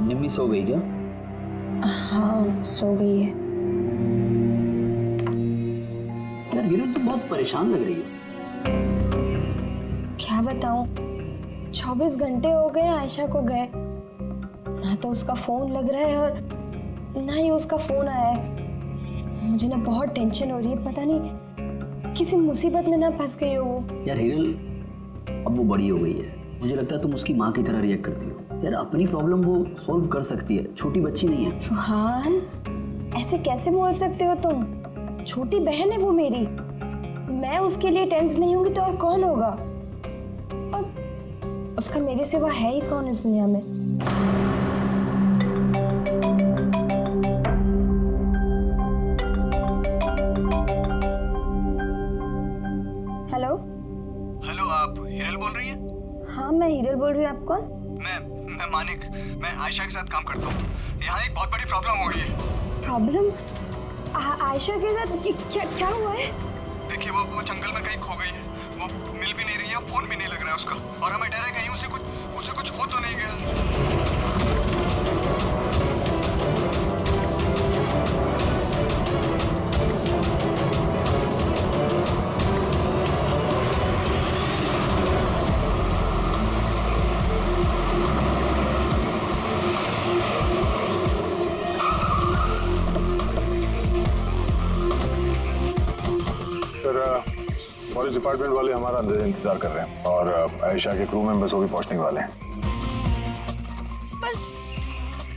निम्मी सो गई क्या? हाँ सो गई है। यार हिरल तुम बहुत परेशान लग रही हो। क्या बताऊं, 24 घंटे हो गए आयशा को गए, ना तो उसका फोन लग रहा है और ना ही उसका फोन आया है। मुझे ना बहुत टेंशन हो रही है, पता नहीं किसी मुसीबत में ना फंस गई हो वो। यार हिरल अब वो बड़ी हो गई है, मुझे लगता है तुम उसकी माँ की तरह रिएक्ट करती हो। यार अपनी प्रॉब्लम वो सॉल्व कर सकती है, छोटी बच्ची नहीं है। रुहान, ऐसे कैसे बोल सकते हो तुम? छोटी बहन है वो मेरी, मैं उसके लिए टेंस नहीं होंगी तो और कौन होगा? और उसका मेरे सिवा है ही कौन इस दुनिया में? हेलो हेलो, आप हिरल बोल रही हैं? हाँ मैं हिरल बोल रही हूँ। आप कौन? मैं मानिक, मैं आयशा के साथ काम करता हूँ। यहाँ एक बहुत बड़ी प्रॉब्लम हो गई है। प्रॉब्लम? आयशा के साथ क्या हुआ है? देखिए वो जंगल में कहीं खो गई है, वो मिल भी नहीं रही है, फोन भी नहीं लग रहा है उसका, और हमें डर है कहीं उसे कुछ हो तो नहीं गया। पुलिस डिपार्टमेंट वाले हमारा अंदर इंतजार कर रहे हैं और आयशा के क्रू मेंबर्स भी पहुंचने वाले हैं।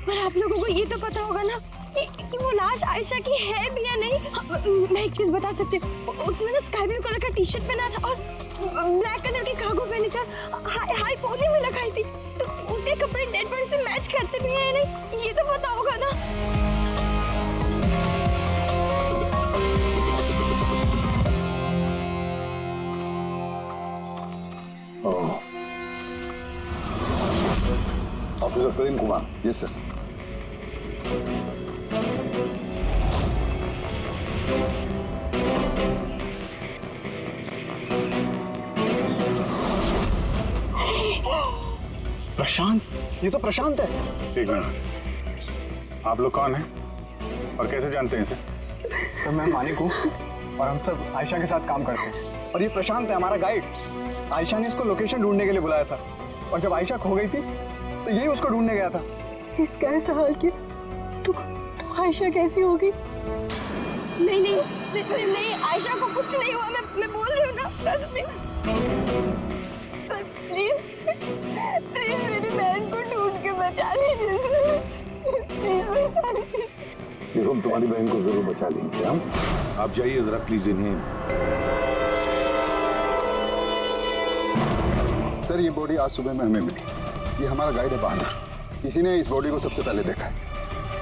पर आप लोगों को ये तो पता होगा ना कि वो लाश आयशा की है भी या नहीं? मैं एक चीज बता सकती हूँ, उसने ना स्काई ब्लू कलर का टी शर्ट पहना था और ब्लैक कलर की कार्गो पहनी थी, हाई पोनी में लगाई थी, तो उसके कपड़े डेड बॉडी से मैच करते भी हैं या नहीं, ये तो पता होगा ना। Officer Prem Kumar. Yes sir. Prashant, ये तो प्रशांत है। एक मिनट, आप लोग कौन हैं और कैसे जानते हैं इसे? तो मैं मानिक हूँ और हम सब आयशा के साथ काम करते हैं, और ये प्रशांत है हमारा गाइड। आयशा ने इसको लोकेशन ढूंढने के लिए बुलाया था, और जब आयशा खो गई थी तो यही उसको ढूंढने गया था। इस कैसे सवाल की तो आयशा कैसी होगी? नहीं, आयशा को कुछ नहीं हुआ, मैं बोल रही हूँ ना। प्लीज मेरी बहन को ढूंढ के बचा लीजिए। देखो हम तुम्हारी बहन को जरूर बचा लेंगे। हम आप जाइए जरा प्लीज इन्हें। सर ये बॉडी आज सुबह में हमें मिली। ये हमारा गाइड है बहादुर, इसी ने इस बॉडी को सबसे पहले देखा है।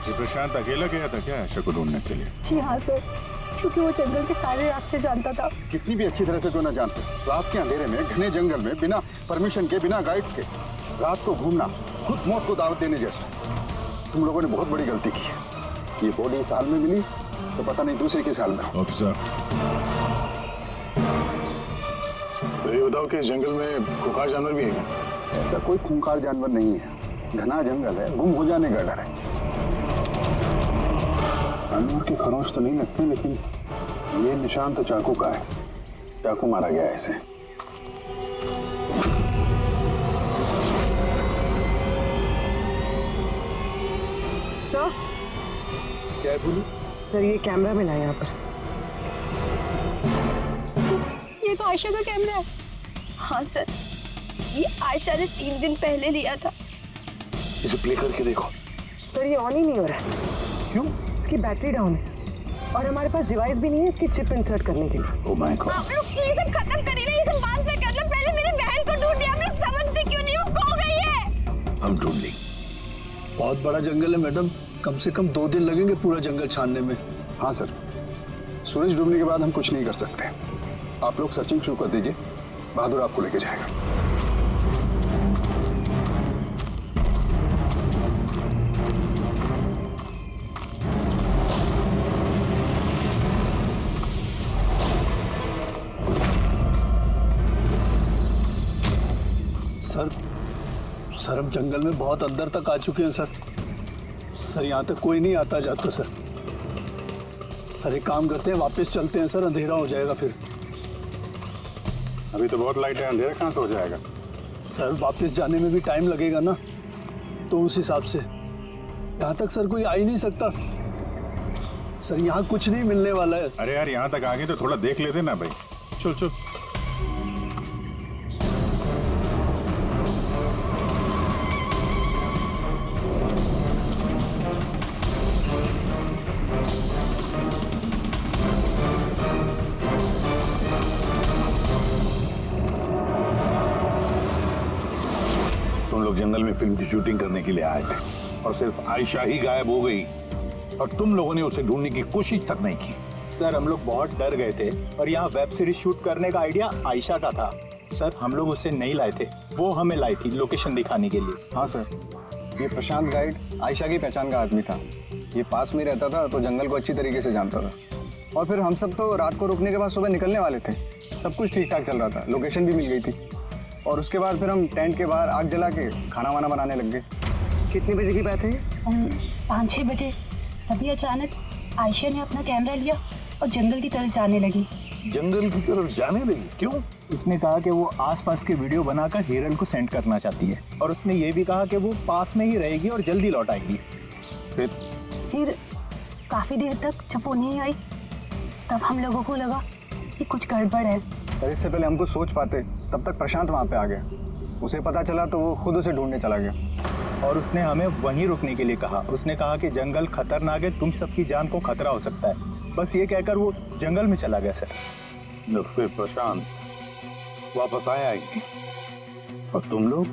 ये प्रशांत अकेला गया था क्या आयशा को ढूंढने के लिए? जी हाँ सर, क्योंकि वो जंगल के सारे रास्ते जानता था। कितनी भी अच्छी तरह से क्यों ना जानते, रात के अंधेरे में घने जंगल में बिना परमिशन के, बिना गाइड्स के रात को घूमना खुद मौत को दावत देने जैसा। तुम लोगों ने बहुत बड़ी गलती की है। ये बॉडी इस हाल में मिली तो पता नहीं दूसरे किस हाल में। ऑफिसर तो ये बताओ कि इस जंगल में खूंखार जानवर भी है? ऐसा कोई खूंखार जानवर नहीं है, घना जंगल है, गुम हो जाने का डर है। जानवर के खरोंच तो नहीं लगते, लेकिन ये निशान तो चाकू का है। चाकू मारा गया है इसे। सर क्या है बोली? सर ये कैमरा मिला है यहाँ पर। आयशा का कैमरा है? हाँ सर, ये आयशा ने 3 दिन पहले लिया था। इसे प्ले करके देखो। सर ये ऑन ही नहीं हो रहा है। क्यों? इसकी बैटरी डाउन है और हमारे पास डिवाइस भी नहीं है इसकी चिप इंसर्ट करने के लिए। Oh my God. आप लोग ये सब खत्म करिए ना, ये सब बाद में कर लो। पहले मेरी बहन को ढूंढिए। आप लोग समझते क्यों नहीं? वो खो गई है। हम ढूंढ लेंगे। बहुत बड़ा जंगल है मैडम, कम से कम 2 दिन लगेंगे पूरा जंगल छानने में। हाँ सर, सूरज डूबने के बाद हम कुछ नहीं कर सकते। आप लोग सर्चिंग शुरू कर दीजिए, बहादुर आपको लेके जाएगा। सर हम जंगल में बहुत अंदर तक आ चुके हैं सर यहाँ तक कोई नहीं आता जाता सर एक काम करते हैं, वापस चलते हैं सर, अंधेरा हो जाएगा फिर। अभी तो बहुत लाइट है, अंधेरा कहाँ से हो जाएगा? सर वापस जाने में भी टाइम लगेगा ना, तो उस हिसाब से यहाँ तक सर कोई आ ही नहीं सकता सर, यहाँ कुछ नहीं मिलने वाला है। अरे यार, यहाँ तक आ गए तो थोड़ा देख लेते ना भाई। चल चल। तुम लोग जंगल में फिल्म की शूटिंग करने के लिए आए थे और सिर्फ आयशा ही गायब हो गई और तुम लोगों ने उसे ढूंढने की कोशिश तक नहीं की। सर हम लोग बहुत डर गए थे और यहाँ वेब सीरीज शूट करने का आइडिया आयशा का था। सर हम लोग उसे नहीं लाए थे, वो हमें लाई थी लोकेशन दिखाने के लिए। हाँ सर, ये प्रशांत गाइड आयशा की पहचान का आदमी था। ये पास में रहता था तो जंगल को अच्छी तरीके से जानता था। और फिर हम सब तो रात को रुकने के बाद सुबह निकलने वाले थे। सब कुछ ठीक ठाक चल रहा था, लोकेशन भी मिल गई थी। और उसके बाद फिर हम टेंट के बाहर आग जला के खाना वाना बनाने लग गए। कितने बजे की बात है? 5-6 बजे। तभी अचानक आयशा ने अपना कैमरा लिया और जंगल की तरफ जाने लगी। जंगल की तरफ जाने लगी? क्यों? उसने कहा कि वो आसपास के वीडियो बनाकर हिरल को सेंड करना चाहती है और उसने ये भी कहा कि वो पास में ही रहेगी और जल्दी लौट आएगी। फिर काफ़ी देर तक जब वो नहीं आई तब हम लोगों को लगा कि कुछ गड़बड़ है। सर इससे पहले हमको सोच पाते तब तक प्रशांत वहाँ पे आ गया। उसे पता चला तो वो खुद उसे ढूंढने चला गया और उसने हमें वहीं रुकने के लिए कहा। उसने कहा कि जंगल खतरनाक है, तुम सबकी जान को खतरा हो सकता है। बस ये कहकर वो जंगल में चला गया सर। फिर प्रशांत वापस आया ही नहीं और तुम लोग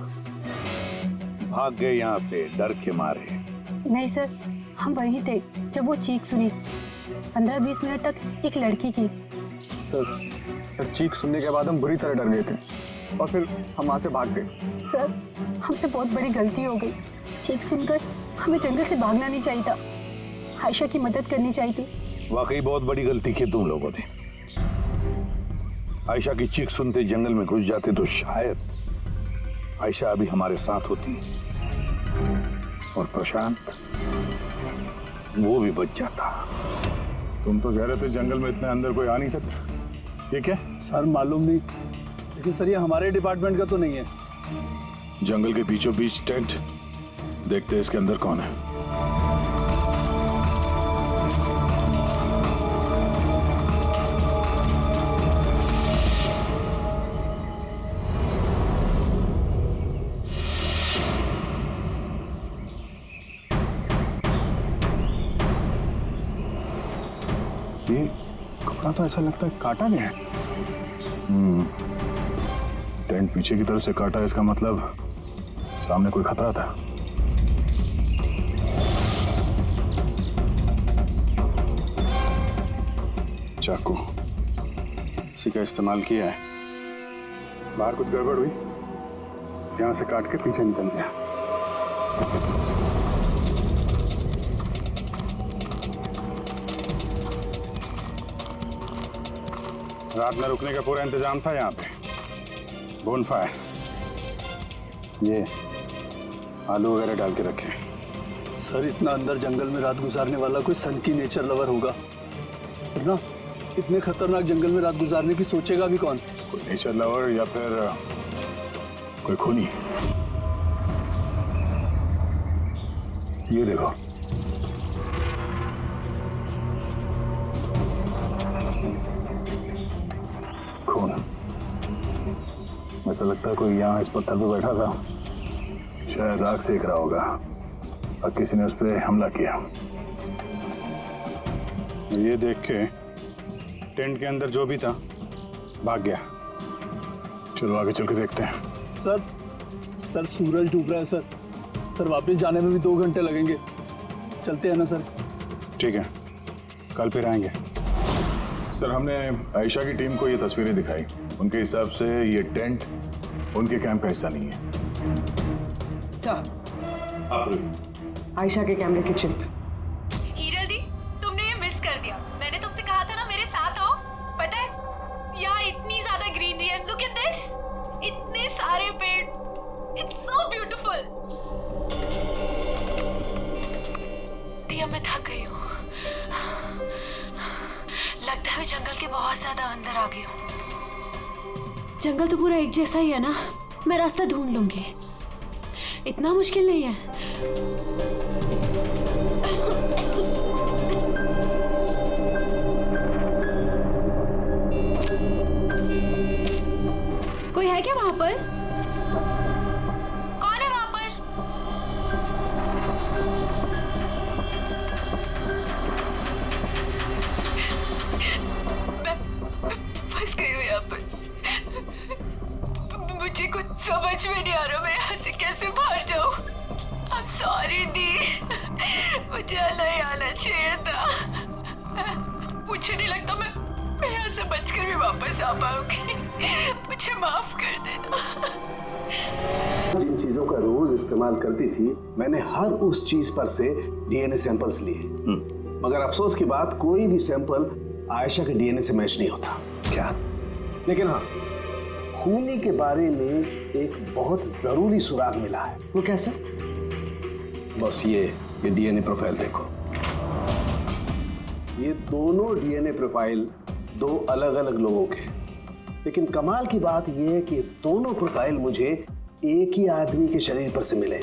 भाग गए यहाँ से डर के मारे। नहीं सर, हम वहीं थे जब वो चीख सुनी। 15-20 मिनट तक एक लड़की की। सर चीख सुनने के बाद हम बुरी तरह डर गए थे और फिर हम वहाँ से भाग गए। सर हमसे बहुत बड़ी गलती हो गई। चीख सुनकर हमें जंगल से भागना नहीं चाहिए था, आयशा की मदद करनी चाहिए थी। वाकई बहुत बड़ी गलती की तुम लोगों ने। आयशा की चीख सुनते जंगल में घुस जाते तो शायद आयशा अभी हमारे साथ होती और प्रशांत वो भी बच जाता। तुम तो कह रहे थे जंगल में इतने अंदर कोई आ नहीं सकता। ठीक है सर मालूम नहीं, लेकिन सर ये हमारे डिपार्टमेंट का तो नहीं है। जंगल के बीचों बीच टेंट, देखते हैं इसके अंदर कौन है। ये कपड़ा तो ऐसा लगता है काटा गया है। टेंट पीछे की तरफ से काटा, इसका मतलब सामने कोई खतरा था। चाकू इसी का इस्तेमाल किया है। बाहर कुछ गड़बड़ हुई, यहाँ से काट के पीछे निकल गया। रात में रुकने का पूरा इंतजाम था यहाँ पे। बोनफायर, ये आलू वगैरह डाल के रखे। सर इतना अंदर जंगल में रात गुजारने वाला कोई सन की नेचर लवर होगा ना, इतने खतरनाक जंगल में रात गुजारने की सोचेगा भी कौन? कोई नेचर लवर या फिर कोई खूनी। ये देखो, खून। ऐसा लगता है कोई यहाँ इस पत्थर पे बैठा था, शायद आग सेक रहा होगा और किसी ने उस पर हमला किया। ये देख के टेंट के अंदर जो भी था भाग गया। चलो आगे चल के देखते हैं। सर सूरज डूब रहा है सर। सर वापस जाने में भी 2 घंटे लगेंगे। चलते हैं ना सर? ठीक है, कल फिर आएंगे। सर हमने आयशा की टीम को ये तस्वीरें दिखाई, उनके हिसाब से ये टेंट उनके कैंप का हिस्सा नहीं है। सर, आयशा के कैमरे की चिप। हीरल दी, तुमने ये मिस कर दिया। मैंने तुमसे कहा था ना मेरे साथ आओ। पता है यहाँ इतनी ज्यादा ग्रीनरी है। लुक एट दिस, इतने सारे पेड़। It's so beautiful. दिया मैं थक गई हूँ। लगता है मैं जंगल के बहुत ज्यादा अंदर आ गई हूँ। जंगल तो पूरा एक जैसा ही है ना। मैं रास्ता ढूंढ लूंगी, इतना मुश्किल नहीं है। कोई है क्या वहां पर? कौन है वहां पर? मैं फंस गई हूँ यहाँ पर। मुझे कुछ समझ में नहीं आ रहा मैं यहाँ से कैसे बाहर जाऊँ। I'm sorry दी, मुझे अलग आना चाहिए था। मुझे नहीं लगता मैं यहाँ से बचकर भी वापस आ पाऊंगी। मुझे माफ कर देना। जिन चीजों का रोज इस्तेमाल करती थी, मैंने हर उस चीज पर से डीएनए सैंपल्स लिए, मगर अफसोस की बात कोई भी सैंपल आयशा के डीएनए से मैच नहीं होता। क्या? लेकिन हाँ, खूनी के बारे में एक बहुत जरूरी सुराग मिला है। वो कैसा? बस ये डीएनए प्रोफाइल देखो। ये दोनों डीएनए प्रोफाइल 2 अलग अलग लोगों के, लेकिन कमाल की बात यह है कि दोनों प्रोफाइल मुझे एक ही आदमी के शरीर पर से मिले,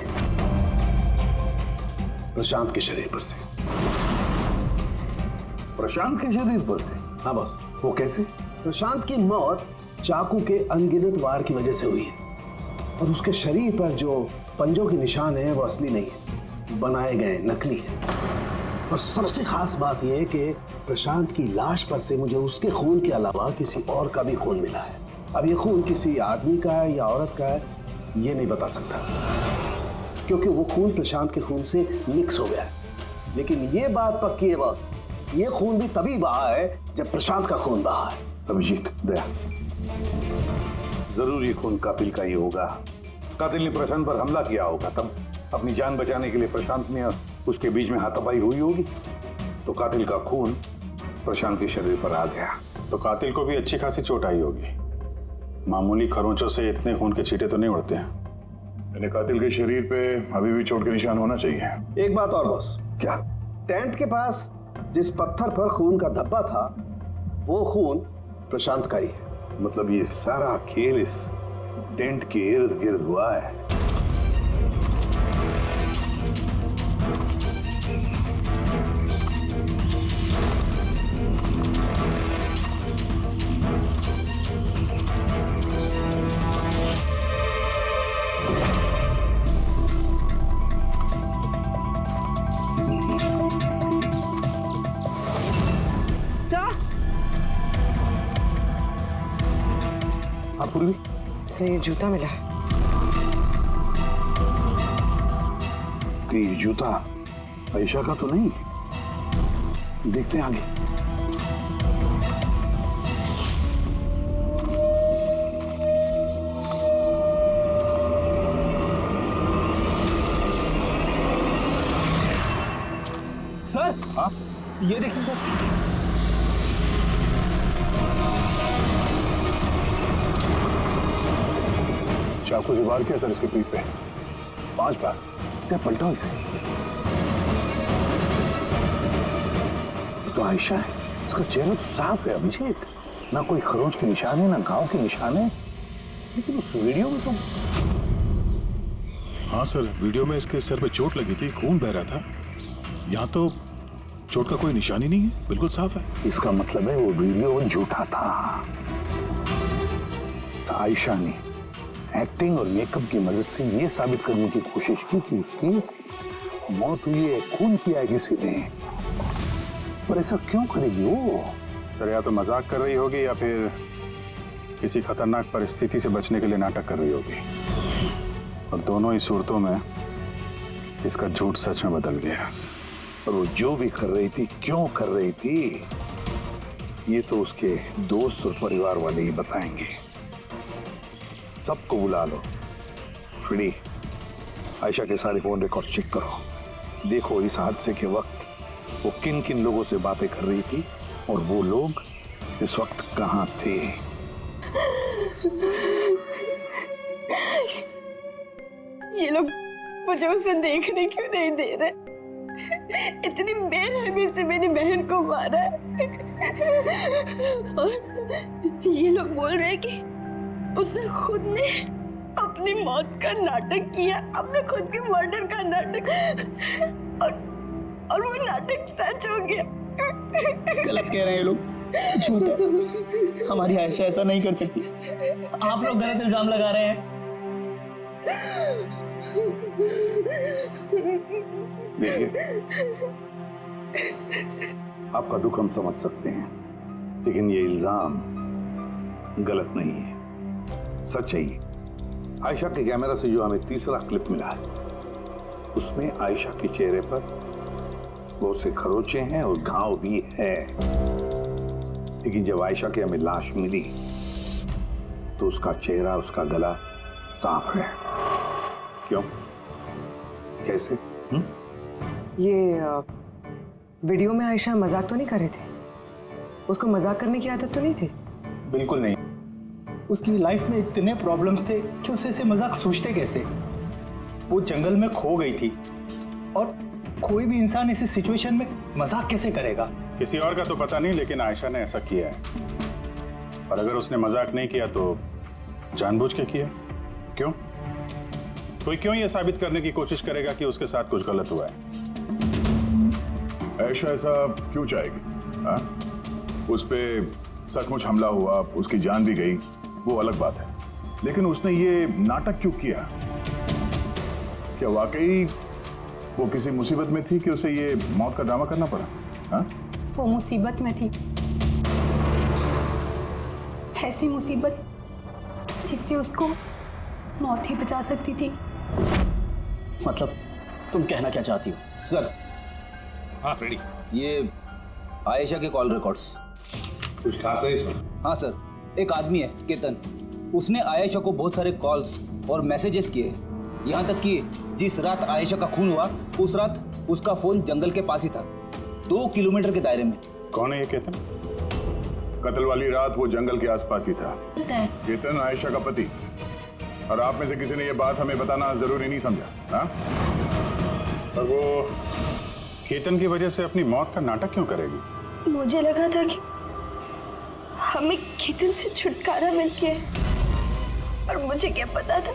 प्रशांत के शरीर पर से। प्रशांत के शरीर पर से? हाँ बॉस। वो कैसे? प्रशांत की मौत चाकू के अनगिनत वार की वजह से हुई है और उसके शरीर पर जो पंजों के निशान हैं वो असली नहीं है, बनाए गए, नकली है। और सबसे खास बात यह है कि प्रशांत की लाश पर से मुझे उसके खून के अलावा किसी और का भी खून मिला है। अब ये खून किसी आदमी का है या औरत का है ये नहीं बता सकता, क्योंकि वो खून प्रशांत के खून से मिक्स हो गया है। लेकिन ये बात पक्की है बॉस, ये खून भी तभी बहा है जब प्रशांत का खून बहा है। अभिजीत, दया, जरूर ये खून कातिल का ही होगा। कातिल ने प्रशांत पर हमला किया होगा, तब अपनी जान बचाने के लिए प्रशांत ने उसके बीच में हाथापाई हुई होगी, तो कातिल का खून प्रशांत के शरीर पर आ गया। तो कातिल को भी अच्छी खासी चोट आई होगी। मामूली खरोंचों से इतने खून के छींटे तो नहीं उड़ते हैं। मैंने कातिल के शरीर पे अभी भी चोट के निशान होना चाहिए। एक बात और बॉस। क्या? टेंट के पास जिस पत्थर पर खून का धब्बा था वो खून प्रशांत का ही है। मतलब ये सारा खेल इस टेंट के इर्द गिर्द हुआ है। पूर्वी से जूता मिला है। कि ये जूता आयशा का तो नहीं? देखते हैं आगे। सर, हाँ? ये देखिए सर। चाकू से वार किया सर इसके पीठ पे 5 बार। क्या पलटा इसे? ये तो आयशा है, इसका चेहरा तो साफ है अभिजीत। ना कोई खरोंच के निशान है, ना घाव के निशान है। लेकिन उस वीडियो में तो... हाँ सर, वीडियो में इसके सर पे चोट लगी थी, खून बह रहा था। यहाँ तो चोट का कोई निशान ही नहीं है, बिल्कुल साफ है। इसका मतलब है वो वीडियो झूठा था। आयशा ने एक्टिंग और मेकअप की मदद से ये साबित करने की कोशिश की कि उसकी मौत हुई है, खून किया है किसी ने। पर ऐसा क्यों करेगी वो? सर या तो मजाक कर रही होगी या फिर किसी खतरनाक परिस्थिति से बचने के लिए नाटक कर रही होगी। और दोनों ही सूरतों में इसका झूठ सच में बदल गया। और वो जो भी कर रही थी, क्यों कर रही थी, ये तो उसके दोस्त और परिवार वाले ही बताएंगे। सबको बुला लो। फ्रेडी, आयशा के सारे फोन रिकॉर्ड चेक करो। देखो इस हादसे के वक्त वो किन किन लोगों से बातें कर रही थी और वो लोग इस वक्त कहाँ थे। ये लोग मुझे उसे देखने क्यों नहीं दे रहे? इतनी बेरहमी से मेरी बहन को मारा है। और ये लोग बोल रहे हैं कि उसने खुद ने अपनी मौत का नाटक किया, अपने खुद के मर्डर का नाटक, और वो नाटक सच हो गया। गलत कह रहे हैं ये लोग, झूठ है। हमारी आयशा ऐसा नहीं कर सकती। आप लोग गलत इल्जाम लगा रहे हैं। देखिए, आपका दुख हम समझ सकते हैं, लेकिन ये इल्जाम गलत नहीं है, सच है ये। आयशा के कैमरा से जो हमें तीसरा क्लिप मिला है, उसमें आयशा के चेहरे पर बहुत से खरोंचे हैं और घाव भी है। लेकिन जब आयशा की हमें लाश मिली तो उसका चेहरा, उसका गला साफ है। क्यों? कैसे? ये वीडियो में आयशा मजाक तो नहीं कर रहे थे? उसको मजाक करने की आदत तो नहीं थी? बिल्कुल नहीं। उसकी लाइफ में इतने प्रॉब्लम्स थे कि उसे ऐसे मजाक सोचते कैसे। वो जंगल में खो गई थी और कोई भी इंसान ऐसी सिचुएशन में मजाक कैसे करेगा? किसी और का तो पता नहीं, लेकिन आयशा ने ऐसा किया है। और अगर उसने मजाक नहीं किया तो जानबूझ के किया। क्यों? कोई क्यों ये साबित करने की कोशिश करेगा कि उसके साथ कुछ गलत हुआ है? आयशा ऐसा क्यों चाहेगी? हाँ? उस पे सचमुच हमला हुआ, उसकी जान भी गई, वो अलग बात है। लेकिन उसने ये नाटक क्यों किया? क्या वाकई वो किसी मुसीबत में थी कि उसे ये मौत का ड्रामा करना पड़ा? हाँ? वो मुसीबत में थी, ऐसी मुसीबत जिससे उसको मौत ही बचा सकती थी। मतलब तुम कहना क्या चाहती हो? सर, हाँ फ्रेडी, ये आयशा के कॉल रिकॉर्ड्स। कुछ खास है इसमें? हाँ सर, एक आदमी है केतन, उसने आयशा को बहुत सारे कॉल्स और मैसेजेस किए। यहाँ तक कि जिस रात आयशा का खून हुआ उस रात उसका फोन जंगल के पास ही था, 2 किलोमीटर के दायरे में। कौन है ये केतन? कत्ल वाली रात वो जंगल के आसपास ही था। केतन आयशा का पति। और आप में से किसी ने ये बात हमें बताना जरूरी नहीं समझा? हाँ? और वो केतन की वजह से अपनी मौत का नाटक क्यों करेगी? मुझे लगा था कि हमें केतन से छुटकारा मिल गया है, और मुझे क्या पता था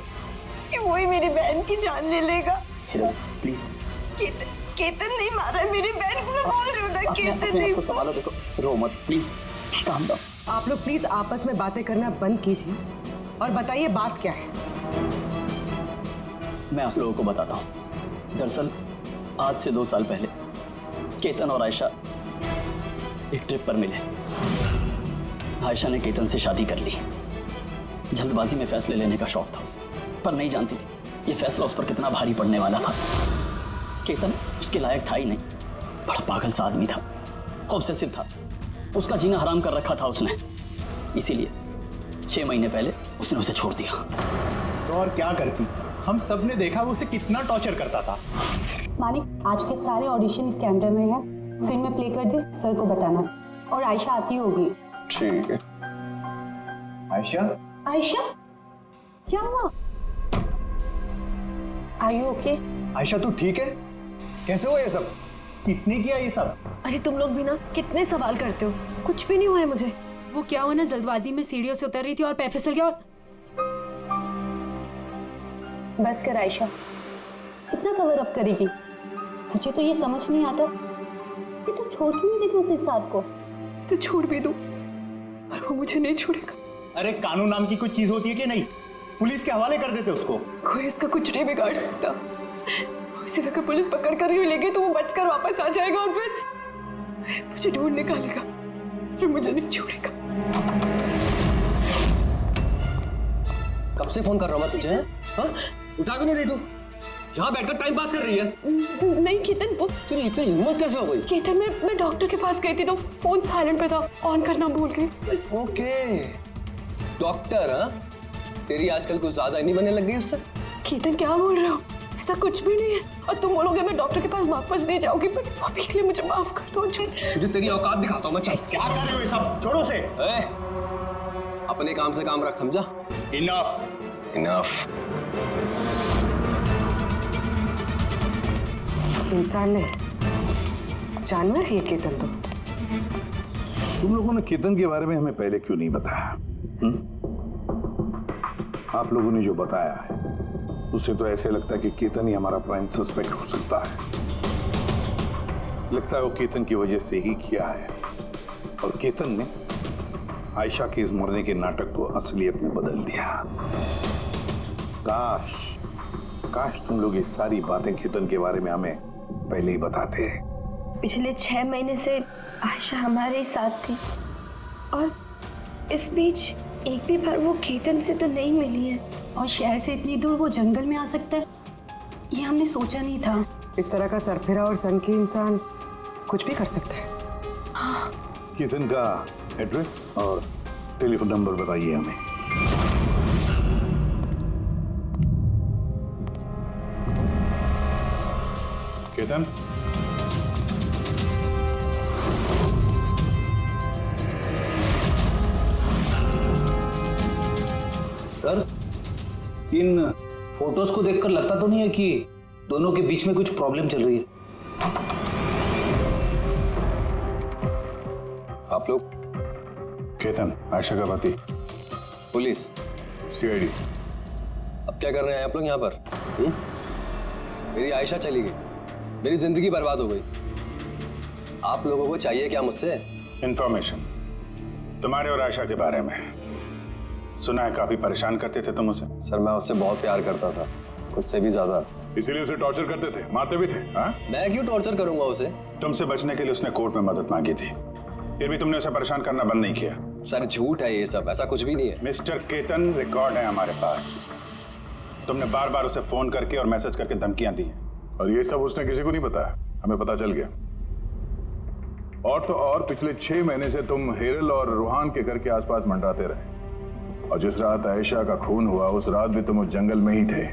कि वो ही मेरी बहन की जान ले लेगा। प्लीज। केतन नहीं मारा है मेरी बहन को, मैं बोल रही हूँ ना, केतन नहीं। संभालो, देखो, रो मत प्लीज, काम डाउन। आप लोग प्लीज आपस में बातें करना बंद कीजिए और बताइए बात क्या है। मैं आप लोगों को बताता हूँ। दरअसल आज से 2 साल पहले केतन और आयशा एक ट्रिप पर मिले। आयशा ने केतन से शादी कर ली। जल्दबाजी में फैसले लेने का शौक था उसे, पर नहीं जानती थी ये फैसला उस पर कितना भारी पड़ने वाला था। केतन उसके लायक था ही नहीं, बड़ा पागल सा आदमी था, ऑब्सेसिव था, उसका जीना हराम कर रखा था उसने। इसीलिए 6 महीने पहले उसने उसे छोड़ दिया। तो और क्या करती? हम सब ने देखा वो उसे कितना टॉर्चर करता था। मानिक, आज के सारे ऑडिशन इस कैमरे में है, स्क्रीन में प्ले कर दे, सर को बताना। और आयशा आती होगी। ठीक है। आयशा? आयशा, क्या हुआ? Are you okay? आयशा तू ठीक है? कैसे हुआ ये सब? किसने किया ये सब? अरे तुम लोग भी ना कितने सवाल करते हो, कुछ भी नहीं हुआ है मुझे। वो क्या हुआ ना, जल्दबाजी में सीढ़ियों से उतर रही थी और पैर फिसल गया। बस कर आयशा, कितना कवर अप करेगी? मुझे तो ये समझ नहीं आता कि तू छोड़ क्यों नहीं देती उस इंसान को? तो छोड़ भी दूं, पर वो मुझे नहीं छोड़ेगा। अरे कानून नाम की कोई चीज होती है कि नहीं? पुलिस के हवाले कर देते उसको। कोई इसका कुछ नहीं बिगाड़ सकता। उसे अगर पुलिस पकड़ कर ही लेगी तो वो बचकर वापस आ जाएगा और फिर मुझे ढूंढ निकालेगा, फिर मुझे नहीं छोड़ेगा। कब से फोन कर रहा हूँ मैं तुझे? हाँ? उठा क्यों नहीं रही तू? यहाँ बैठकर टाइम पास कर रही है। नहीं केतन, वो तुझे इतनी हिम्मत कैसे हो गई? केतन मैं डॉक्टर के पास गई थी तो फोन साइलेंट पे था, ऑन करना भूल गई। Okay, doctor? हाँ, तेरी आजकल कुछ ज्यादा ही नहीं बनने लग गई उससे। केतन क्या बोल रहे हो? ऐसा कुछ भी नहीं है। और तुम बोलोगे मैं डॉक्टर के पास वापस नहीं जाऊंगी, पर अभी के लिए मुझे माफ कर दो। तुझे तेरी औकात दिखाता हूँ मैं। चल। क्या कर रहे हो ये सब? छोड़ो उसे। अपने काम से काम रख, समझा? इनफ। इनफ। इंसान ने जानवर है ये केतन तो। तुम लोगों ने केतन के बारे में हमें पहले क्यों नहीं बताया? आप लोगों ने जो बताया है उससे तो ऐसे लगता है कि केतन ही हमारा प्राइम सस्पेक्ट हो सकता है। लगता है वो केतन की वजह से ही किया है और केतन ने आयशा के इस मरने के नाटक को असलियत में बदल दिया। काश तुम लोग ये सारी बातें केतन के बारे में हमें पहले ही बताते। पिछले 6 महीने से आयशा हमारे ही साथ थी और इस बीच एक भी बार वो केतन से तो नहीं मिली है। और शहर से इतनी दूर वो जंगल में आ सकता है, ये हमने सोचा नहीं था। इस तरह का सरफिरा और सन की इंसान कुछ भी कर सकता है। हाँ। केतन का एड्रेस और टेलीफोन नंबर बताइए हमें। केतन, सर, इन फोटोज को देखकर लगता तो नहीं है कि दोनों के बीच में कुछ प्रॉब्लम चल रही है? आप लोग? केतन आयशा का पति। पुलिस? सीआईडी। अब क्या कर रहे हैं आप लोग यहाँ पर? मेरी आयशा चली गई, मेरी जिंदगी बर्बाद हो गई। आप लोगों को चाहिए क्या मुझसे? इंफॉर्मेशन तुम्हारे और आयशा के बारे में। सुना है काफी परेशान करते थे तुम उसे। सर मैं उससे बहुत प्यार करता था, खुद से भी ज्यादा। इसीलिए उसे टॉर्चर करते थे, मारते भी थे। हाँ? मैं क्यों टॉर्चर करूंगा उसे? तुमसे बचने के लिए उसने कोर्ट में मदद मांगी थी, फिर भी तुमने उसे परेशान करना बंद नहीं किया। सर झूठ है ये सब, ऐसा कुछ भी नहीं है। मिस्टर केतन, रिकॉर्ड है हमारे पास। तुमने बार बार उसे फोन करके और मैसेज करके धमकियां दी और ये सब उसने किसी को नहीं बताया, हमें पता चल गया। और तो और पिछले 6 महीने से तुम हेरल और रूहान के घर के आसपास मंडराते रहे और जिस रात आयशा का खून हुआ उस रात भी तुम उस जंगल में ही थे।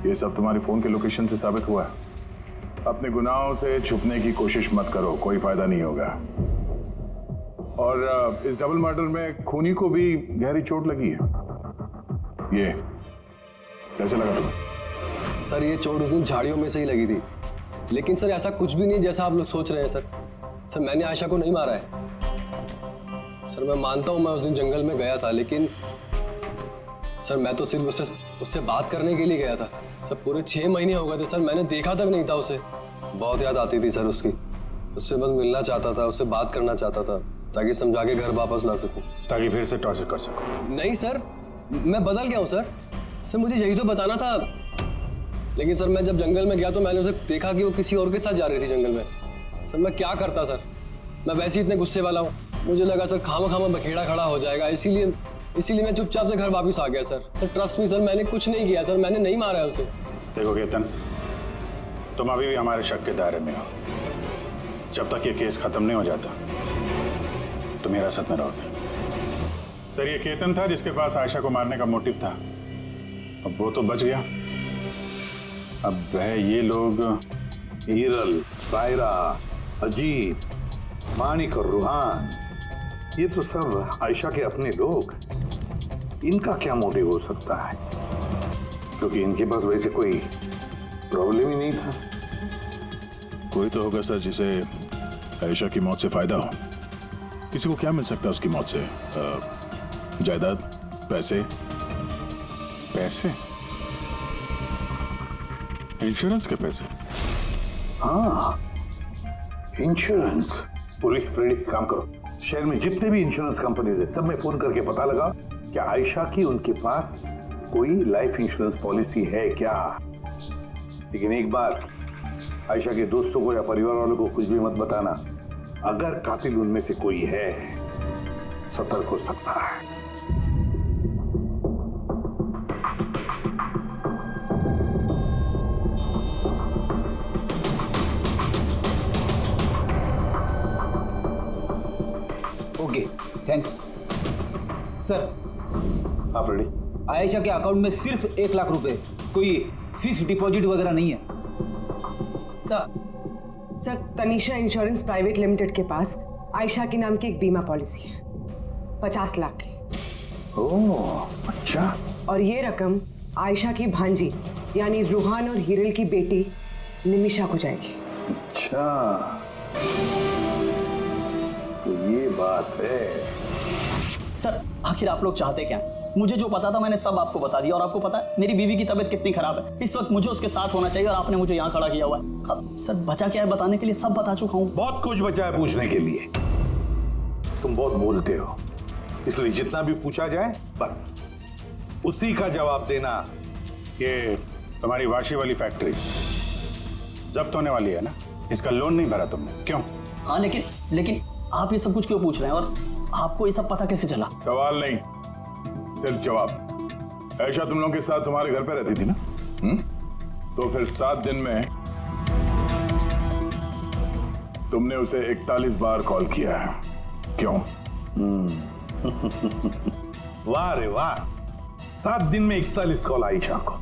ये सब तुम्हारी फोन के लोकेशन से साबित हुआ है। अपने गुनाहों से छुपने की कोशिश मत करो, कोई फायदा नहीं होगा। और इस डबल मर्डर में खूनी को भी गहरी चोट लगी है। ये कैसे लगा तुम्हें? सर ये चोट उस दिन झाड़ियों में से ही लगी थी, लेकिन सर ऐसा कुछ भी नहीं जैसा आप लोग सोच रहे हैं। सर मैंने आयशा को नहीं मारा है। सर मैं मानता हूं मैं उस दिन जंगल में गया था, लेकिन सर मैं तो सिर्फ उससे बात करने के लिए गया था। सर पूरे 6 महीने हो गए थे सर, मैंने देखा तक नहीं था उसे। बहुत याद आती थी सर उसकी, उससे बस मिलना चाहता था, उससे बात करना चाहता था ताकि समझा के घर वापस ला सकूं, ताकि फिर से टॉर्चर कर सकूं। नहीं सर, मैं बदल गया हूं सर मुझे यही तो बताना था। लेकिन सर मैं जब जंगल में गया तो मैंने उसे देखा कि वो किसी और के साथ जा रही थी जंगल में। सर मैं क्या करता सर, मैं वैसे ही इतने गुस्से वाला हूँ। मुझे लगा सर खामा बखेड़ा खड़ा हो जाएगा, इसीलिए मैं चुपचाप से घर वापस आ गया। सर ट्रस्ट मी सर, मैंने कुछ नहीं किया सर, मैंने नहीं मारा है उसे। देखो केतन, तुम अभी भी हमारे शक के दायरे में हो। जब तक ये केस खत्म नहीं हो जाता तुम हिरासत में रहोगे। सर ये केतन था जिसके पास आयशा को मारने का मोटिव था, अब वो तो बच गया। अब वह ये लोग हीरल, सायरा, अजीत, मानिक और रूहान, ये तो सब आयशा के अपने लोग। इनका क्या मोटिव हो सकता है? क्योंकि इनके पास वैसे कोई प्रॉब्लम ही नहीं था। कोई तो होगा सर जिसे आयशा की मौत से फायदा हो। किसी को क्या मिल सकता है उसकी मौत से? जायदाद, पैसे, इंश्योरेंस के पैसे। हाँ, इंश्योरेंस। पुलिस प्रेरित काम करो, शहर में जितने भी इंश्योरेंस कंपनीज है सब में फोन करके पता लगा कि क्या आयशा की उनके पास कोई लाइफ इंश्योरेंस पॉलिसी है क्या? लेकिन एक बात, आयशा के दोस्तों को या परिवार वालों को कुछ भी मत बताना। अगर कातिल उनमें से कोई है, सतर्क हो सकता है। Okay, thanks sir. आप रेडी? आयशा के अकाउंट में सिर्फ 1 लाख रुपए, कोई फिक्स डिपॉजिट वगैरह नहीं है। Sir Tanisha insurance private limited के पास आयशा के नाम की एक बीमा पॉलिसी है 50 लाख की। ओह अच्छा। और ये रकम आयशा की भांजी यानी रूहान और हिरल की बेटी निमिषा को जाएगी। अच्छा, तो ये बात है। सर आखिर आप लोग चाहते क्या? मुझे जो पता था मैंने सब आपको बता दिया। और आपको पता है मेरी बीवी की तबीयत कितनी खराब है, इस वक्त मुझे उसके साथ होना चाहिए और आपने मुझे यहाँ खड़ा किया हुआ है। अब सर बचा क्या है बताने के लिए? सब बता चुका हूँ। बहुत कुछ बचा है पूछने के लिए। तुम बहुत बोलते हो, इसलिए जितना भी पूछा जाए बस उसी का जवाब देना। ये तुम्हारी वाशी वाली फैक्ट्री जब्त होने वाली है ना? इसका लोन नहीं भरा तुमने, क्यों? हाँ लेकिन आप ये सब कुछ क्यों पूछ रहे हैं और आपको ये सब पता कैसे चला? सवाल नहीं, सिर्फ जवाब। आयशा तुम लोगों के साथ तुम्हारे घर पे रहती थी ना? तो फिर 7 दिन में तुमने उसे 41 बार कॉल किया है, क्यों? वाह रे वाह, 7 दिन में 41 कॉल आयशा को,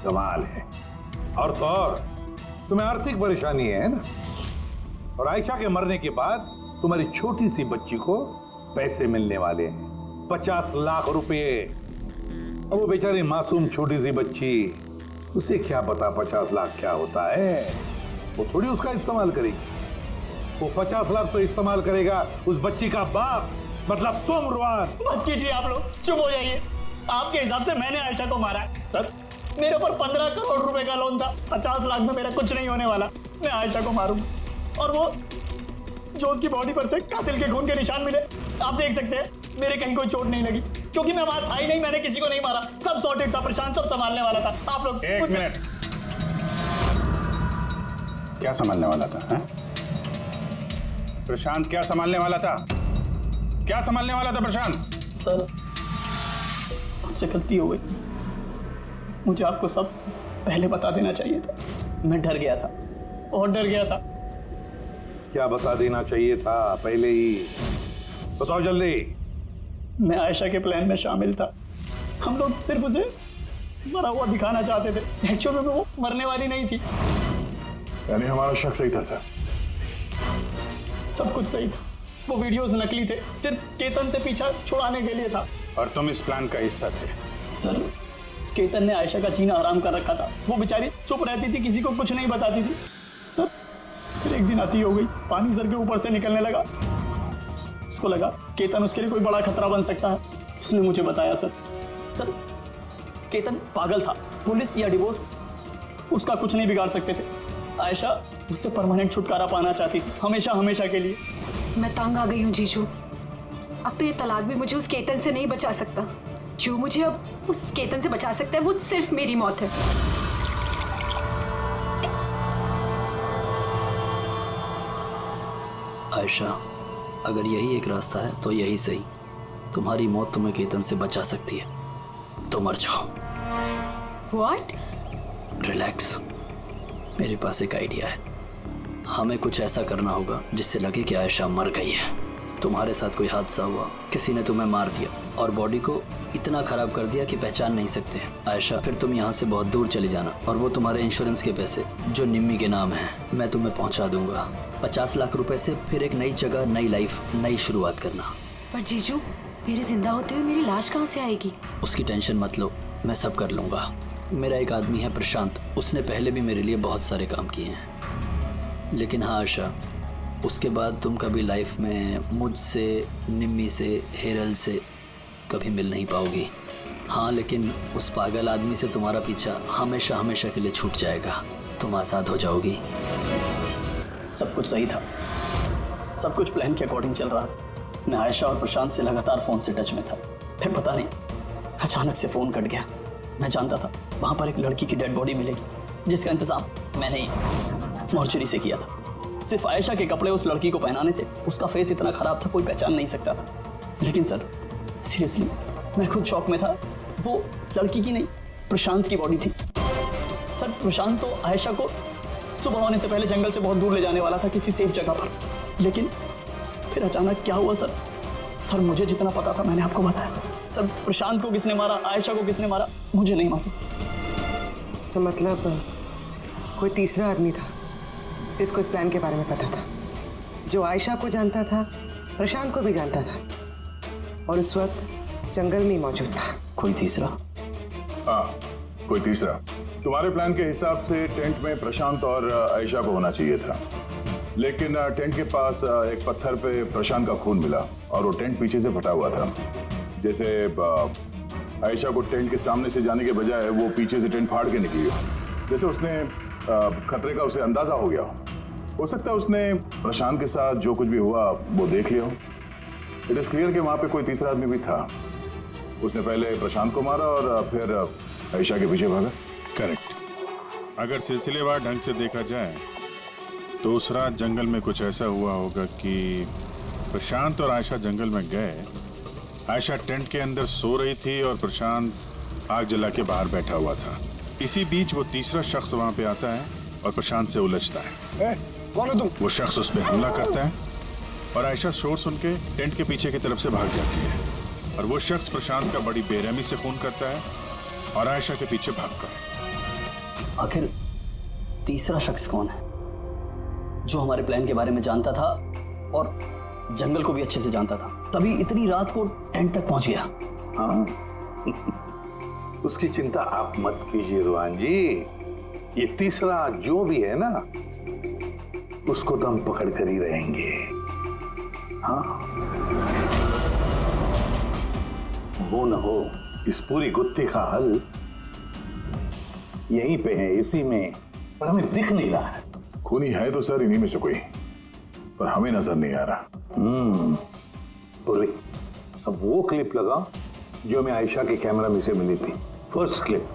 कमाल है। और तो और तुम्हें आर्थिक परेशानी है ना, और आयशा के मरने के बाद तुम्हारी छोटी सी बच्ची को पैसे मिलने वाले हैं 50 लाख रुपए। अब वो बेचारी मासूम छोटी सी बच्ची, उसे क्या पता 50 लाख क्या होता है? वो थोड़ी उसका इस्तेमाल करेगी। वो 50 लाख तो इस्तेमाल करेगा उस बच्ची का बाप, मतलब तुम रुआन। बस कीजिए आप लोग, चुप हो जाइए। आपके हिसाब से मैंने आयशा को मारा है? सर मेरे ऊपर 15 करोड़ रुपए का लोन था, 50 लाख में मेरा कुछ नहीं होने वाला। मैं आयशा को मारूंगा और वो जो उसकी बॉडी पर से कातिल के खून के निशान मिले, आप देख सकते हैं मेरे कहीं कोई चोट नहीं लगी, क्योंकि मैं मार था ही नहीं, मैंने किसी को नहीं मारा। सब सॉर्टेड था, प्रशांत सब संभालने वाला था। आप लोग एक मिनट, क्या संभालने वाला था? है? प्रशांत क्या संभालने वाला था? क्या संभालने वाला था प्रशांत? सर मुझसे गलती हो गई, मुझे आपको सब पहले बता देना चाहिए था। मैं डर गया था, बहुत डर गया था। क्या बता देना चाहिए था पहले ही? बताओ जल्दी। मैं आयशा के प्लान में शामिल था। हम लोग सिर्फ उसे मरा हुआ दिखाना चाहते थे, एक्चुअल में वो मरने वाली नहीं थी। यानी हमारा शक सही था सर? सब कुछ सही था, वो वीडियोस नकली थे, सिर्फ केतन से पीछा छुड़ाने के लिए था। और तुम इस प्लान का हिस्सा थे? सर केतन ने आयशा का जीना हराम कर रखा था। वो बेचारी चुप रहती थी, किसी को कुछ नहीं बताती थी। सर फिर एक दिन अति हो गई, पानी सर के ऊपर से निकलने लगा। उसको लगा केतन उसके लिए कोई बड़ा खतरा बन सकता है, उसने मुझे बताया। सर केतन पागल था, पुलिस या डिवोर्स उसका कुछ नहीं बिगाड़ सकते थे। आयशा उससे परमानेंट छुटकारा पाना चाहती थी, हमेशा हमेशा के लिए। मैं तंग आ गई हूँ जीजू, अब तो ये तलाक भी मुझे उस केतन से नहीं बचा सकता। जो मुझे अब उस केतन से बचा सकता है वो सिर्फ मेरी मौत है। आयशा अगर यही एक रास्ता है तो यही सही। तुम्हारी मौत तुम्हें केतन से बचा सकती है, तो मर जाओ। What? रिलैक्स, मेरे पास एक आइडिया है। हमें कुछ ऐसा करना होगा जिससे लगे कि आयशा मर गई है। तुम्हारे साथ कोई हादसा हुआ, किसी ने तुम्हें मार दिया और बॉडी को इतना खराब कर दिया कि पहचान नहीं सकते। आयशा फिर तुम यहाँ से बहुत दूर चली जाना और वो तुम्हारे इंश्योरेंस के पैसे जो निम्मी के नाम है मैं तुम्हें पहुँचा दूंगा। 50 लाख रुपए से फिर एक नई जगह, नई लाइफ, नई शुरुआत करना। पर जीजू मेरे जिंदा होते हुए मेरी लाश कहाँ से आएगी? उसकी टेंशन मत लो, मैं सब कर लूँगा। मेरा एक आदमी है प्रशांत, उसने पहले भी मेरे लिए बहुत सारे काम किए हैं। लेकिन हाँ आशा, उसके बाद तुम कभी लाइफ में मुझसे, निम्मी से, हेरल से कभी मिल नहीं पाओगी। हाँ लेकिन उस पागल आदमी से तुम्हारा पीछा हमेशा हमेशा के लिए छूट जाएगा, तुम आज़ाद हो जाओगी। सब कुछ सही था, सब कुछ प्लान के अकॉर्डिंग चल रहा था। मैं आयशा और प्रशांत से लगातार फ़ोन से टच में था, फिर पता नहीं अचानक से फोन कट गया। मैं जानता था वहां पर एक लड़की की डेड बॉडी मिलेगी, जिसका इंतजाम मैंने ही मॉर्चरी से किया था। सिर्फ आयशा के कपड़े उस लड़की को पहनाने थे। उसका फेस इतना खराब था कोई पहचान नहीं सकता था। लेकिन सर सीरियसली मैं खुद शॉक में था। वो लड़की की नहीं, प्रशांत की बॉडी थी। सर प्रशांत तो आयशा को सुबह होने से पहले जंगल से बहुत दूर ले जाने वाला था, किसी सेफ जगह पर। लेकिन फिर अचानक क्या हुआ सर? सर मुझे जितना पता था मैंने आपको बताया सर। सर प्रशांत को किसने मारा, आयशा को किसने मारा, मुझे नहीं मालूम। सर मतलब कोई तीसरा आदमी था जिसको इस प्लान के बारे में पता था, जो आयशा को जानता था, प्रशांत को भी जानता था, और उस वक्त जंगल में ही मौजूद था। कोई तीसरा? हाँ, कोई तीसरा। तुम्हारे प्लान के हिसाब से टेंट में प्रशांत और आयशा को होना चाहिए था, लेकिन टेंट के पास एक पत्थर पे प्रशांत का खून मिला और वो टेंट पीछे से फटा हुआ था। जैसे आयशा को टेंट के सामने से जाने के बजाय वो पीछे से टेंट फाड़ के निकली हो, जैसे उसने खतरे का उसे अंदाजा हो गया हो सकता है उसने प्रशांत के साथ जो कुछ भी हुआ वो देख लिया हो। इट इज क्लियर कि वहां पे कोई तीसरा आदमी भी था। उसने पहले प्रशांत को मारा और फिर आयशा के पीछे भागा। करेक्ट। अगर सिलसिलेवार ढंग से देखा जाए तो उस रात जंगल में कुछ ऐसा हुआ होगा कि प्रशांत और आयशा जंगल में गए। आयशा टेंट के अंदर सो रही थी और प्रशांत आग जला के बाहर बैठा हुआ था। इसी बीच वो तीसरा शख्स वहां पे आता है और प्रशांत से उलझता है। कौन है तुम? वो शख्स उस पर हमला करता है और आयशा शोर सुन के टेंट के पीछे की तरफ से भाग जाती है और वो शख्स प्रशांत का बड़ी बेरहमी से खून करता है और आयशा के पीछे भागकर। आखिर तीसरा शख्स कौन है जो हमारे प्लान के बारे में जानता था और जंगल को भी अच्छे से जानता था, तभी इतनी रात को टेंट तक पहुंच गया? हाँ उसकी चिंता आप मत कीजिए रुहान जी। ये तीसरा जो भी है ना उसको तो हम पकड़ कर ही रहेंगे। हाँ हो न हो इस पूरी गुत्थी का हल यहीं पे है, इसी में, पर हमें दिख नहीं रहा है। खूनी है तो सर इन्हीं में से कोई, पर हमें नजर नहीं आ रहा। पूर्वी अब वो क्लिप लगा जो हमें आयशा के कैमरा में से मिली थी, फर्स्ट क्लिप।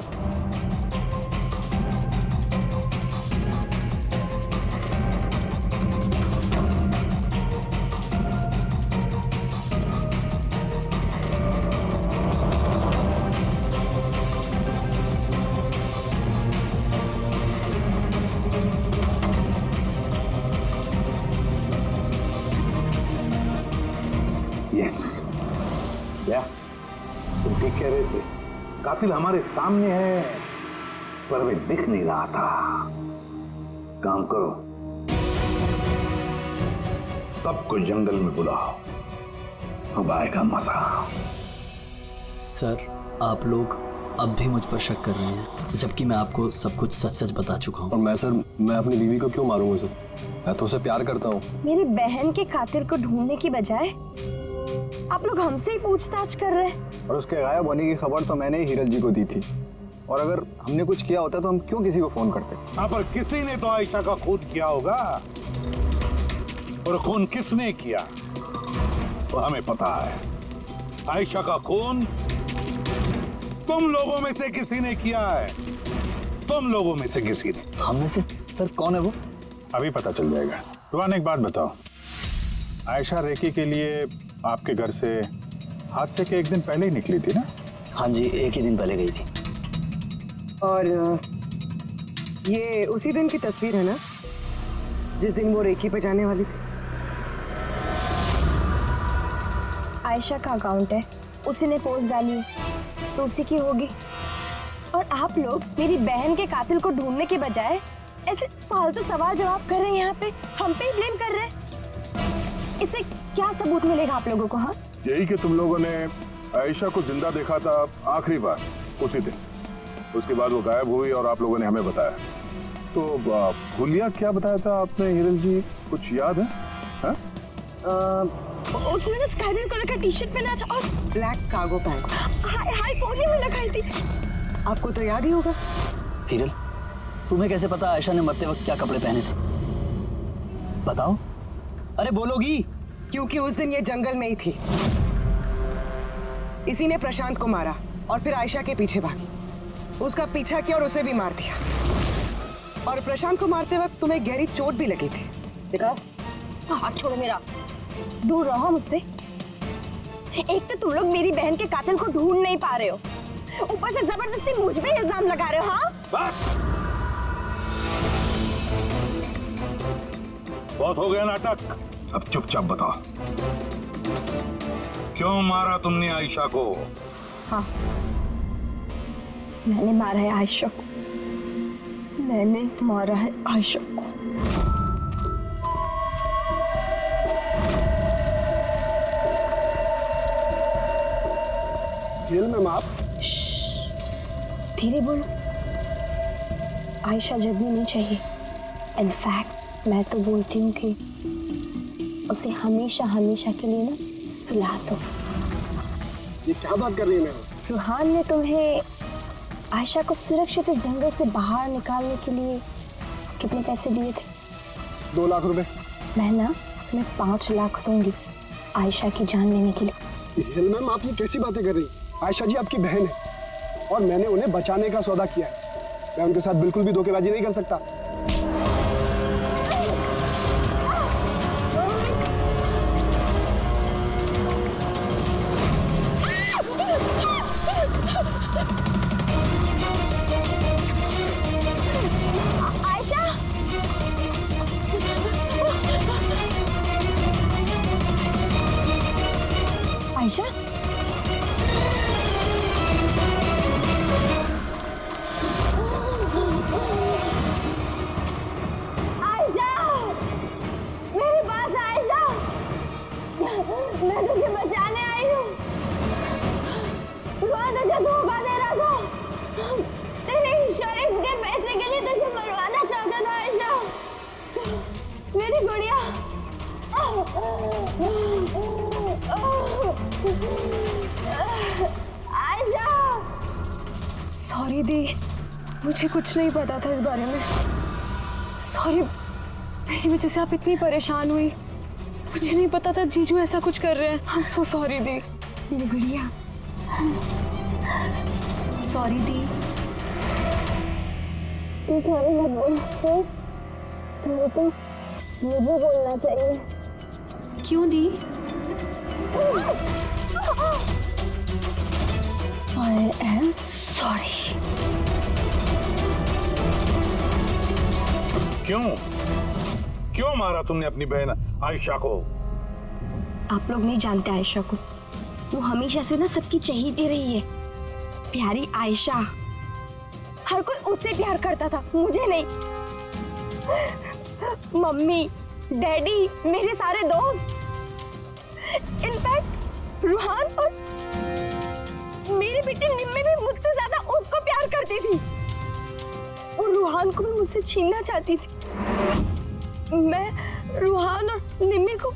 यस क्या तुम ठीक कह रहे थे, कातिल हमारे सामने है पर हमें दिख नहीं रहा था। काम करो, सबको जंगल में बुलाओ, अब आएगा मजा। सर आप लोग अब भी मुझ पर शक कर रहे हैं, जबकि मैं आपको सब कुछ सच सच बता चुका हूँ। और मैं सर, मैं अपनी बीवी को क्यों मारूंगा सर? मैं तो उसे प्यार करता हूँ। मेरी बहन के कातिल को ढूंढने की बजाय आप लोग हमसे ही पूछताछ कर रहे हैं। और उसके गायब होने की खबर तो मैंने ही हीरल जी को दी थी, और अगर हमने कुछ किया होता तो हम क्यों किसी को फोन करते? हाँ पर किसी ने तो आयशा का खून किया होगा, और खून किसने किया तो हमें पता है। आयशा का खून तुम लोगों में से किसी ने किया है, तुम लोगों में से किसी ने। हम में से? सर कौन है वो? अभी पता चल जाएगा। रुहान एक बात बताओ, आयशा रेकी के लिए आपके घर से हादसे के एक दिन पहले ही निकली थी ना? हाँ जी, एक ही दिन पहले गई थी। और ये उसी दिन की तस्वीर है ना जिस दिन वो रेकी पे जाने वाली थी? आयशा का अकाउंट है, उसी ने पोस्ट डाली है तो उसी की होगी। और आप लोग मेरी बहन के कातिल को ढूंढने के बजाय ऐसे फालतू सवाल जवाब कर रहे हैं, यहाँ पे हम पे ही ब्लेम कर रहे हैं। इससे क्या सबूत मिलेगा आप लोगों को? हाँ यही कि तुम लोगों ने आयशा को जिंदा देखा था आखिरी बार उसी दिन, उसके बाद वो गायब हुई और आप लोगों ने हमें बताया। तो हुलिया क्या बताया था आपने हीरल जी, कुछ याद है? हाँ? उसने ना स्काई ब्लू कलर का टी शर्ट पहना था और black cargo pants. High pony में लगाई थी। आपको तो याद ही होगा। हीरल तुम्हें कैसे पता आयशा ने मरते वक्त क्या कपड़े पहने थे? बताओ, अरे बोलोगी? क्योंकि उस दिन ये जंगल में ही थी। इसी ने प्रशांत को मारा और फिर आयशा के पीछे भागी, उसका पीछा किया और उसे भी मार दिया। और प्रशांत को मारते वक्त तुम्हें गहरी चोट भी लगी थी, देखा? हाथ छोड़ो मेरा, दूर रहो मुझसे। एक तो तुम लोग मेरी बहन के कातिल को ढूंढ नहीं पा रहे हो, ऊपर से जबरदस्ती मुझ पे इल्जाम लगा रहे हो। हाँ बहुत हो गया नाटक, अब चुपचाप बताओ, क्यों मारा तुमने आयशा को? हाँ, मैंने मारा है आयशा को, मैंने मारा है आयशा को। जेल में माफ? धीरे बोलो, आयशा जगनी नहीं चाहिए। इनफैक्ट मैं तो बोलती हूँ कि उसे हमेशा हमेशा के लिए ना सुला दो। ये क्या बात कर रही है? रूहान ने तुम्हें आयशा को सुरक्षित इस जंगल से बाहर निकालने के लिए कितने पैसे दिए थे? 2 लाख रुपए। मैं 5 लाख दूंगी आयशा की जान लेने के लिए। जेल मैम, आप ये कैसी बातें कर रही? आयशा जी आपकी बहन है और मैंने उन्हें बचाने का सौदा किया है। मैं उनके साथ बिल्कुल भी धोखेबाजी नहीं कर सकता। आयशा, आयशा, मेरे पास आयशा, मैं तुझे बचाने आई हूँ। रुहान तुझे धोखा दे रहा था, तेरे इंश्योरेंस के पैसे के लिए तुझे मरवाना चाहता था आयशा। तो मेरी गुड़िया, आयशा। सॉरी दी, मुझे कुछ नहीं पता था इस बारे में। सॉरी, मेरी वजह से आप इतनी परेशान हुई। मुझे नहीं पता था जीजू ऐसा कुछ कर रहे हैं। आई एम सो सॉरी दी। मेरी गुड़िया, सॉरी दी। तू सॉरी मत बोल, तो मुझे बोलना चाहिए। क्यों दी? I am sorry. क्यों मारा तुमने अपनी बहन आयशा को? आप लोग नहीं जानते आयशा को, वो हमेशा से ना सबकी चहेती रही है। प्यारी आयशा, हर कोई उससे प्यार करता था, मुझे नहीं। मम्मी, डैडी, मेरे सारे दोस्त, इनफैक्ट रूहान और मेरी बेटी निम्मी भी मुझसे ज्यादा उसको प्यार करती थी। और रूहान को भी मुझसे छीनना चाहती थी। मैं रूहान और निम्मी को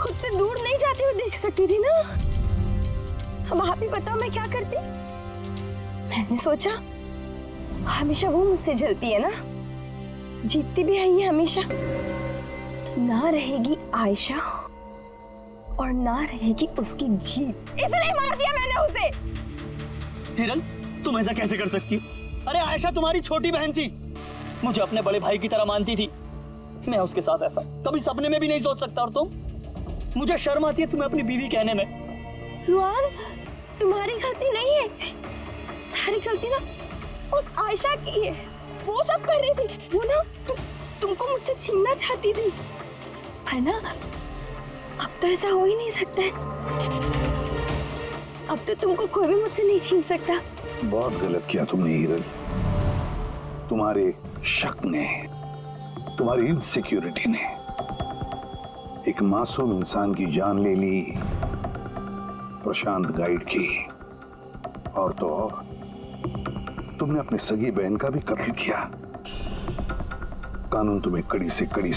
खुद से दूर नहीं जाते हुए देख सकती थी ना। अब आप ही बताओ मैं क्या करती? मैंने सोचा हमेशा वो मुझसे जलती है ना, जीतती भी है हमेशा, तो ना रहेगी आयशा और ना रहेगी उसकी जीत, इसलिए मार दिया मैंने उसे। हिरन, तुम ऐसा कैसे कर सकती हो? अरे आयशा तुम्हारी छोटी बहन थी, मुझे अपने बड़े भाई की तरह मानती थी। मैं उसके साथ ऐसा कभी सपने में भी नहीं सोच सकता। और तुम, मुझे शर्म आती है तुम्हें अपनी बीवी कहने में। रुआन, तुम्हारी गलती नहीं है, सारी गलती ना उस आयशा की है। वो सब कर रही थी, वो ना तुमको मुझसे छीनना चाहती थी, है ना? अब तो ऐसा हो ही नहीं सकता है। अब तो तुमको कोई भी मुझसे नहीं छीन सकता। बहुत गलत किया तुमने हिरन। तुम्हारे शक ने, तुम्हारी इनसिक्योरिटी ने एक मासूम इंसान की जान ले ली, प्रशांत गाइड की। और तो और तुमने अपनी सगी बहन का भी कत्ल किया। कानून तुम्हें कड़ी से कड़ी